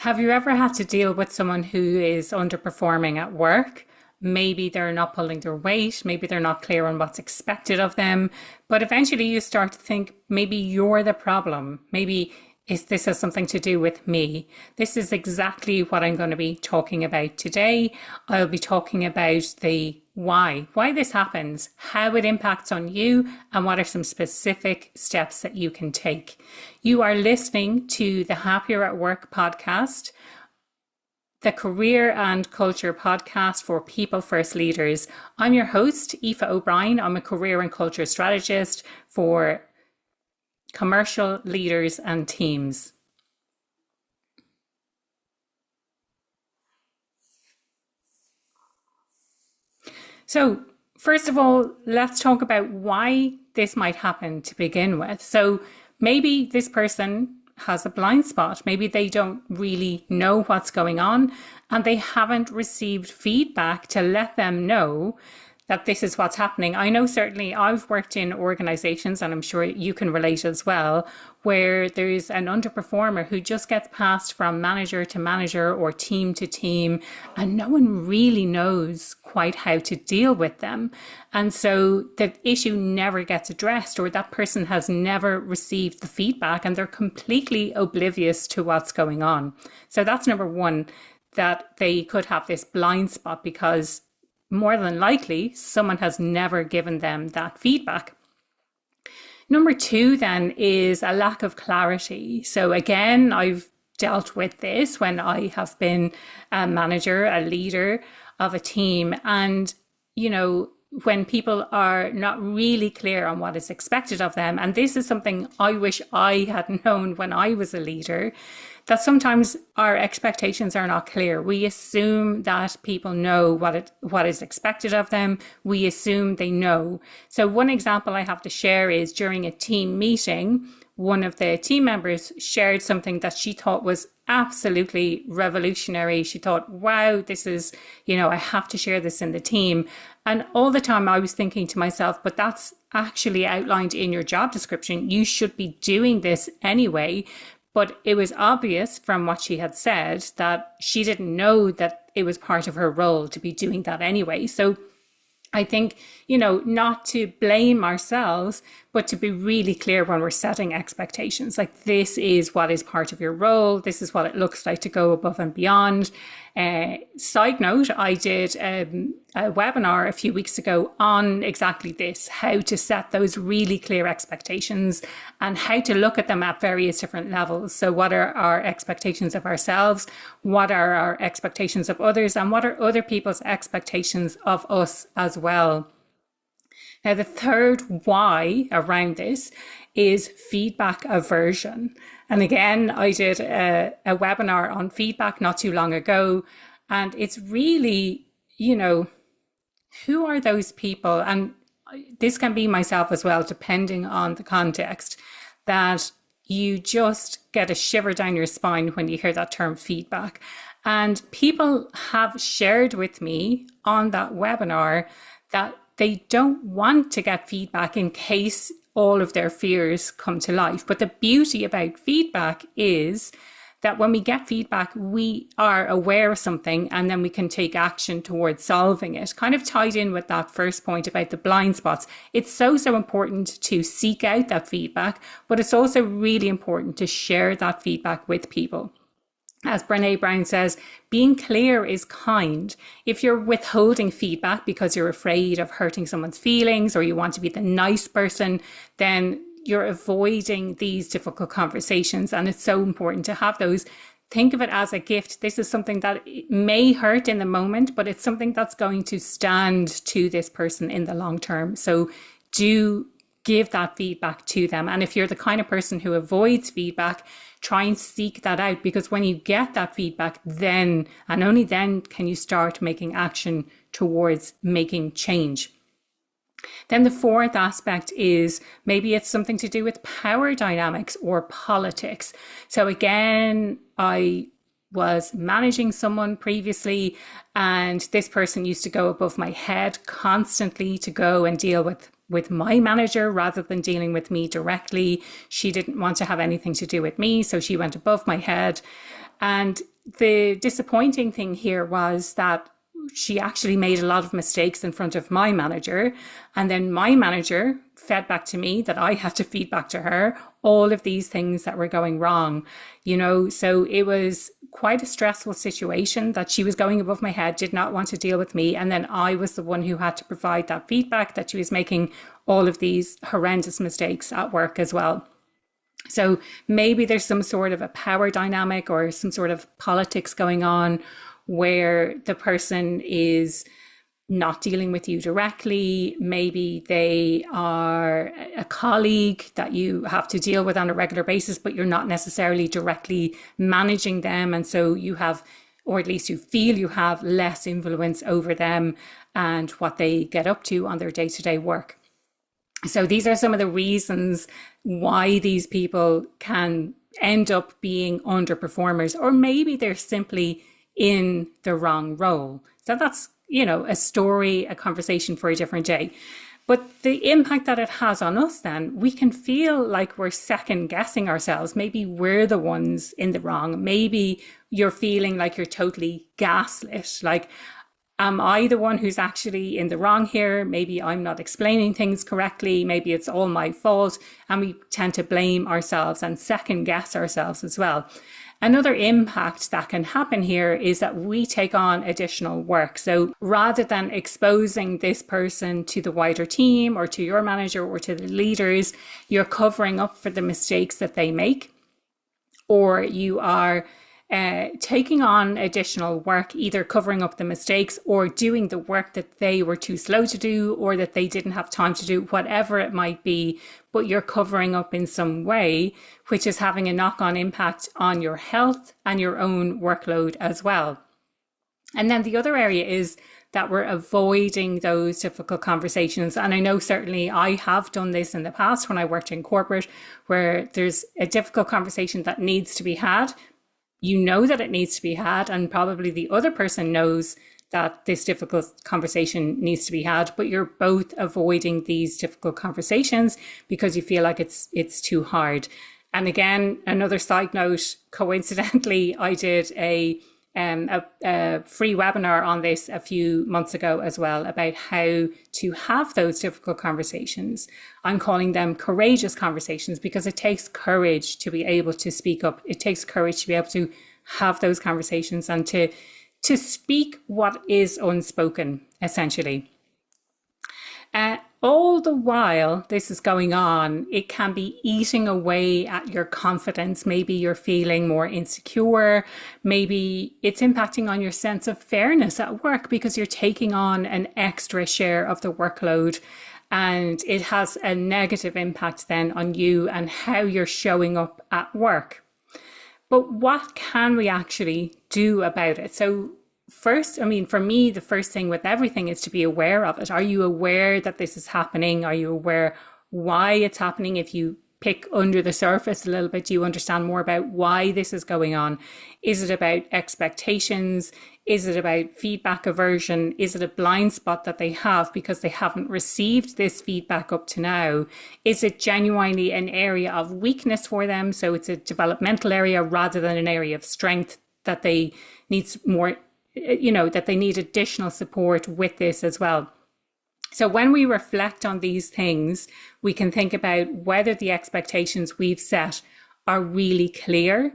Have you ever had to deal with someone who is underperforming at work? Maybe they're not pulling their weight, maybe they're not clear on what's expected of them, but eventually you start to think maybe you're the problem. Maybe this has something to do with me. This is exactly what I'm going to be talking about today. I'll be talking about the why this happens, how it impacts on you, and what are some specific steps that you can take. You are listening to the Happier at Work podcast, the career and culture podcast for people first leaders. I'm your host, Aoife O'Brien. I'm a career and culture strategist for commercial leaders and teams. So first of all, let's talk about why this might happen to begin with. So maybe this person has a blind spot. Maybe they don't really know what's going on and they haven't received feedback to let them know that this is what's happening. I know certainly I've worked in organizations, and I'm sure you can relate as well, where there's an underperformer who just gets passed from manager to manager or team to team, and no one really knows quite how to deal with them. And so the issue never gets addressed, or that person has never received the feedback and they're completely oblivious to what's going on. So that's number one, that they could have this blind spot because more than likely, someone has never given them that feedback. Number two, then, is a lack of clarity. So again, I've dealt with this when I have been a manager, a leader of a team. And, when people are not really clear on what is expected of them, and this is something I wish I had known when I was a leader, that sometimes our expectations are not clear. We assume that people know what is expected of them. We assume they know. So one example I have to share is during a team meeting, one of the team members shared something that she thought was absolutely revolutionary. She thought, wow, this is, I have to share this in the team. And all the time I was thinking to myself, but that's actually outlined in your job description. You should be doing this anyway. But it was obvious from what she had said that she didn't know that it was part of her role to be doing that anyway. So I think, not to blame ourselves, but to be really clear when we're setting expectations. Like, this is what is part of your role. This is what it looks like to go above and beyond. Side note, I did a webinar a few weeks ago on exactly this, how to set those really clear expectations and how to look at them at various different levels. So what are our expectations of ourselves? What are our expectations of others? And what are other people's expectations of us as well? Now, the third why around this is feedback aversion. And again, I did a webinar on feedback not too long ago. And it's really, who are those people? And this can be myself as well, depending on the context, that you just get a shiver down your spine when you hear that term feedback. And people have shared with me on that webinar that they don't want to get feedback in case all of their fears come to life. But the beauty about feedback is that when we get feedback, we are aware of something and then we can take action towards solving it. Kind of tied in with that first point about the blind spots. It's so important to seek out that feedback, but it's also really important to share that feedback with people. As Brené Brown says, being clear is kind. If you're withholding feedback because you're afraid of hurting someone's feelings or you want to be the nice person, then you're avoiding these difficult conversations. And it's so important to have those. Think of it as a gift. This is something that may hurt in the moment, but it's something that's going to stand to this person in the long term. So do give that feedback to them. And if you're the kind of person who avoids feedback, try and seek that out, because when you get that feedback, then and only then can you start making action towards making change. Then the fourth aspect is maybe it's something to do with power dynamics or politics. So again, I was managing someone previously, and this person used to go above my head constantly to go and deal with my manager rather than dealing with me directly. She didn't want to have anything to do with me, so she went above my head. And the disappointing thing here was that she actually made a lot of mistakes in front of my manager. And then my manager fed back to me that I had to feed back to her all of these things that were going wrong, So it was quite a stressful situation that she was going above my head, did not want to deal with me. And then I was the one who had to provide that feedback that she was making all of these horrendous mistakes at work as well. So maybe there's some sort of a power dynamic or some sort of politics going on where the person is not dealing with you directly. Maybe they are a colleague that you have to deal with on a regular basis, but you're not necessarily directly managing them. And so you have, or at least you feel you have, less influence over them and what they get up to on their day-to-day work. So these are some of the reasons why these people can end up being underperformers, or maybe they're simply in the wrong role. So that's, a story, a conversation for a different day. But the impact that it has on us, then, we can feel like we're second guessing ourselves. Maybe we're the ones in the wrong. Maybe you're feeling like you're totally gaslit. Like, am I the one who's actually in the wrong here? Maybe I'm not explaining things correctly. Maybe it's all my fault. And we tend to blame ourselves and second guess ourselves as well. Another impact that can happen here is that we take on additional work. So rather than exposing this person to the wider team or to your manager or to the leaders, you're covering up for the mistakes that they make, or you are taking on additional work, either covering up the mistakes or doing the work that they were too slow to do or that they didn't have time to do, whatever it might be, but you're covering up in some way, which is having a knock-on impact on your health and your own workload as well. And then the other area is that we're avoiding those difficult conversations. And I know certainly I have done this in the past when I worked in corporate, where there's a difficult conversation that needs to be had. You know that it needs to be had, and probably the other person knows that this difficult conversation needs to be had, but you're both avoiding these difficult conversations because you feel like it's too hard. And again, another side note, coincidentally, I did a free webinar on this a few months ago as well, about how to have those difficult conversations. I'm calling them courageous conversations because it takes courage to be able to speak up. It takes courage to be able to have those conversations and to speak what is unspoken, essentially. All the while this is going on, it can be eating away at your confidence. Maybe you're feeling more insecure. Maybe it's impacting on your sense of fairness at work because you're taking on an extra share of the workload, and it has a negative impact then on you and how you're showing up at work. But what can we actually do about it? So first, for me, the first thing with everything is to be aware of it. Are you aware that this is happening? Are you aware why it's happening? If you pick under the surface a little bit, do you understand more about why this is going on? Is it about expectations? Is it about feedback aversion? Is it a blind spot that they have because they haven't received this feedback up to now? Is it genuinely an area of weakness for them? So it's a developmental area rather than an area of strength that they need more, that they need additional support with this as well. So when we reflect on these things, we can think about whether the expectations we've set are really clear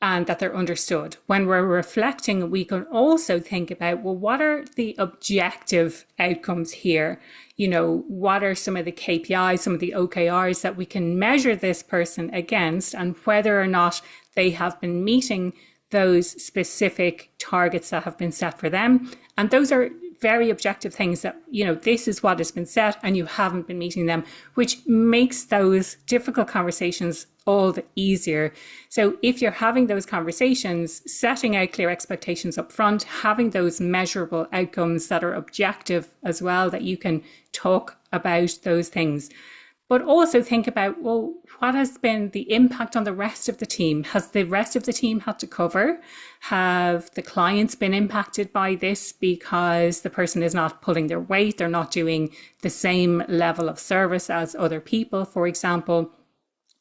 and that they're understood. When we're reflecting, we can also think about, well, what are the objective outcomes here? What are some of the KPIs, some of the OKRs that we can measure this person against, and whether or not they have been meeting those specific targets that have been set for them. And those are very objective things that, this is what has been set and you haven't been meeting them, which makes those difficult conversations all the easier. So if you're having those conversations, setting out clear expectations up front, having those measurable outcomes that are objective as well, that you can talk about those things. But also think about, well, what has been the impact on the rest of the team? Has the rest of the team had to cover? Have the clients been impacted by this because the person is not pulling their weight? They're not doing the same level of service as other people, for example.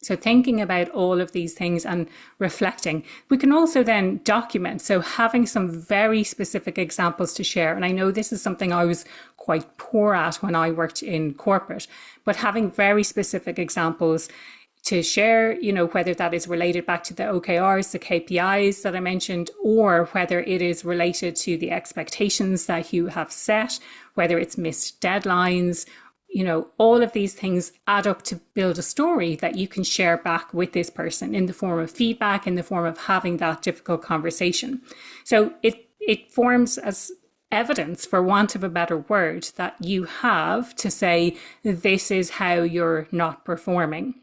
So thinking about all of these things and reflecting. We can also then document. So having some very specific examples to share. And I know this is something I was quite poor at when I worked in corporate, but having very specific examples to share, whether that is related back to the OKRs, the KPIs that I mentioned, or whether it is related to the expectations that you have set, whether it's missed deadlines, all of these things add up to build a story that you can share back with this person in the form of feedback, in the form of having that difficult conversation. So it forms as evidence, for want of a better word, that you have to say, this is how you're not performing.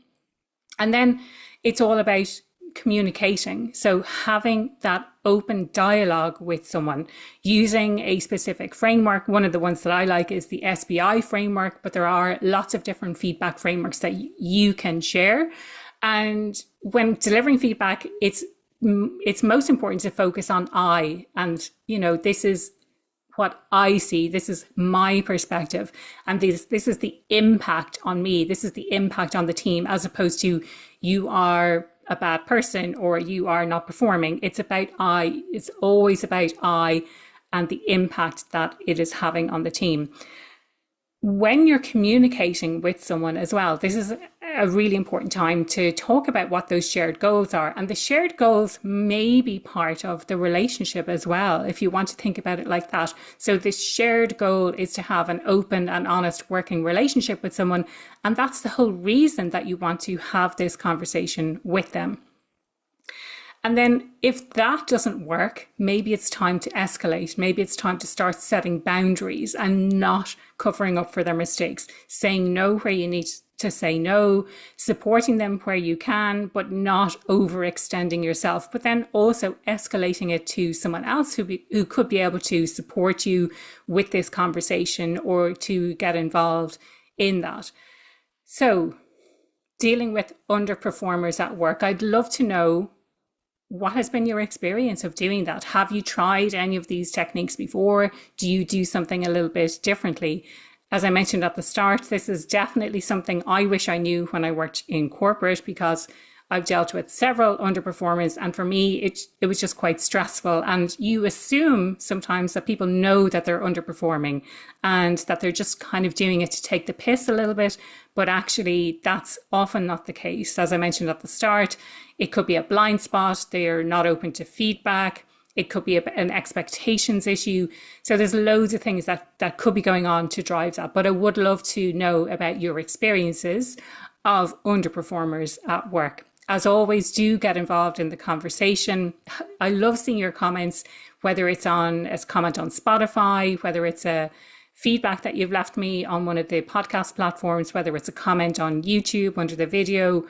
And then it's all about communicating. So having that open dialogue with someone using a specific framework. One of the ones that I like is the SBI framework, but there are lots of different feedback frameworks that you can share. And when delivering feedback, it's most important to focus on I. And, this is what I see. This is my perspective. And this is the impact on me. This is the impact on the team, as opposed to you are a bad person or you are not performing. It's about I. It's always about I and the impact that it is having on the team. When you're communicating with someone as well, this is a really important time to talk about what those shared goals are. And the shared goals may be part of the relationship as well, if you want to think about it like that. So this shared goal is to have an open and honest working relationship with someone. And that's the whole reason that you want to have this conversation with them. And then if that doesn't work, maybe it's time to escalate. Maybe it's time to start setting boundaries and not covering up for their mistakes, saying no where you need to say no, supporting them where you can, but not overextending yourself, but then also escalating it to someone else who could be able to support you with this conversation or to get involved in that. So dealing with underperformers at work, I'd love to know, what has been your experience of doing that? Have you tried any of these techniques before? Do you do something a little bit differently? As I mentioned at the start, this is definitely something I wish I knew when I worked in corporate, because I've dealt with several underperformers, and for me, it was just quite stressful. And you assume sometimes that people know that they're underperforming and that they're just kind of doing it to take the piss a little bit. But actually, that's often not the case. As I mentioned at the start, it could be a blind spot. They're not open to feedback. It could be an expectations issue. So there's loads of things that could be going on to drive that. But I would love to know about your experiences of underperformers at work. As always, do get involved in the conversation. I love seeing your comments, whether it's on a comment on Spotify, whether it's a feedback that you've left me on one of the podcast platforms, whether it's a comment on YouTube under the video,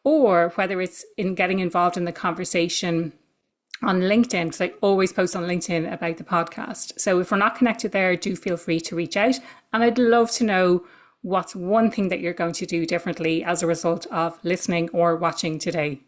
or whether it's in getting involved in the conversation on LinkedIn, because I always post on LinkedIn about the podcast. So if we're not connected there, do feel free to reach out. And I'd love to know what's one thing that you're going to do differently as a result of listening or watching today.